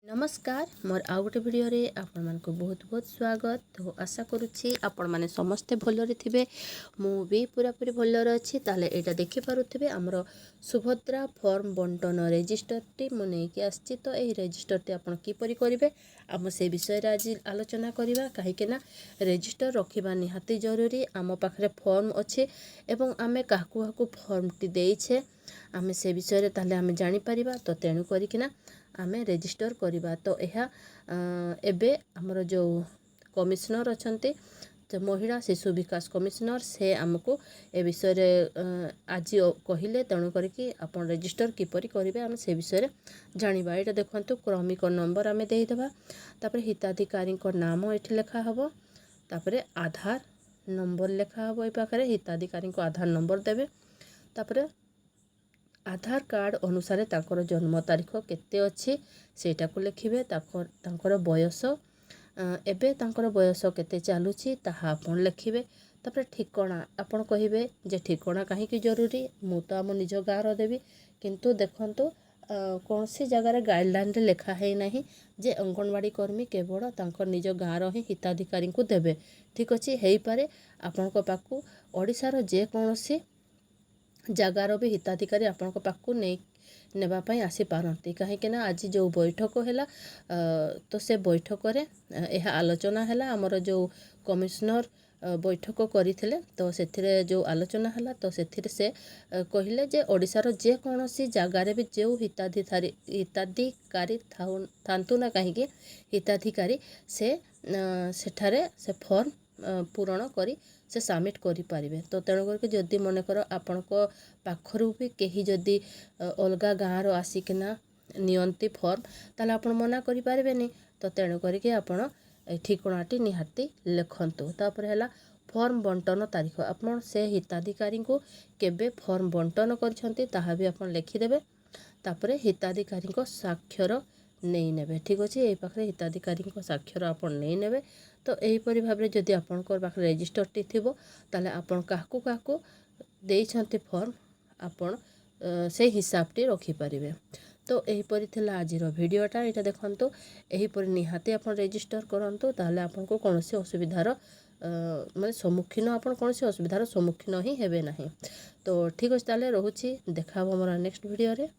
नमस्कार मोर आउ गोटे भिडियो रे आपण मानक बहुत बहुत स्वागत। तो आशा करुच्ची आपण माने समस्ते भलरे थिबे। मु भी पूरापूरी भलरे अच्छी। ताले एटा देखि पारुथिबे हमरो सुभद्रा फॉर्म बंटन रजिस्टर टी मु नेकी आछि। तो एही रजिस्टर टी आपण किपरि करिवे हम से विषय रे आज आलोचना करिवा। काहे के ना रजिस्टर रखिबा निहाती जरूरी। आम पाखरे फॉर्म अच्छे एवं आमे काहकु काहकु फॉर्म टी देइछे आमे से विषय रे ताले आमे जानि परिबा। तो तेनु करिकिना आमे रजिस्टर करिबा। तो यह एबे हमर जो कमिश्नर अछंती तो महिला शिशु विकास कमिश्नर से आमको ए विषय रे आज कहिले तेणु करके आपण रजिस्टर किपरि करिवे आम से विषय रे जानिबा। एटा देखंतु क्रमिक नंबर आमे देई देबा। तापर हिताधिकारी को नाम एठी लेखा हबो। तापर आधार नंबर लेखा हबो। ए पाखरे हिताधिकारी को आधार नंबर देबे। तापर आधार कार्ड अनुसार ताकर जन्म तारीख केते अच्छी सेटा को लिखिबे। ताकर बयस एबे ताकर बयस केते चालुची ताहा आपण लिखिबे। तापर ठिकाना आपण कहिबे जे ठिकाना काहे कि जरूरी। मु तो आम निज गाँव देवी किंतु देखंतु कौन सी जगह गाइडलाइन रे लिखा है नहीं जे अंगनवाड़ी कर्मी केवल तांकर निज गाँव ही हिताधिकारी को देबे। ठीक अच्छे हेई पारे आपण को पाकु ओडिसा रो जे कोनोसी जगार भी हिताधिकारी आपण को पाकु नहीं नेबा पई आसी पारंती। काहे कि ना आज जो बैठक हैला तो से बैठक रे यह आलोचना हैला। हमर जो कमिश्नर बैठक करिथिले तो सेथिरे जो आलोचना हैला तो सेथिरे से कहिले जे ओडिसा रो जे कोनोसी जगार भी जो हिताधिकारी थांतु ना काहे कि हिताधिकारी से सेठारे से फॉर्म पूरण करी से सबमिट करि पारिबे। तो तेणु करके जदि मन कर आपण को पाखरु भी कहीं जदि अलगा गाँव आसिकिना नियंती फॉर्म ताले आपण मना करि पारिबेनी। तो तेणु करके आपण ठिकानाटी निहाती लिखंतु। तापर हैला फॉर्म बंटन तारीख आपण से हिताधिकारी को केबे फॉर्म बंटन करछंती ताहा भी आपण लिखि देबे। तापर हिताधिकारी को साक्षर नहीं नेबे। ठीक अच्छे यही पाखे हिताधिकारी साक्षर आपण नहीं नेबे। तो यहीपरि भाव में जदि आपंकर पाखे रजिस्टर टी थिबो ताले आपण काहकु काहकु देइछंती फॉर्म आपण से हिसाब टी रखि परिबे। तो यहीपरि थिला आजिर भिडियोटा। एटा देखंतु यहीपरि निहाती आपण रजिस्टर करंतु ताले आपनको कोनोसी असुविधार माने सम्मुखीन आपण कोनोसी असुविधार सम्मुखीन ही हेबे नाही। तो ठीक अछि ताले रहुछि देखा हमर नेक्स्ट भिडियो रे।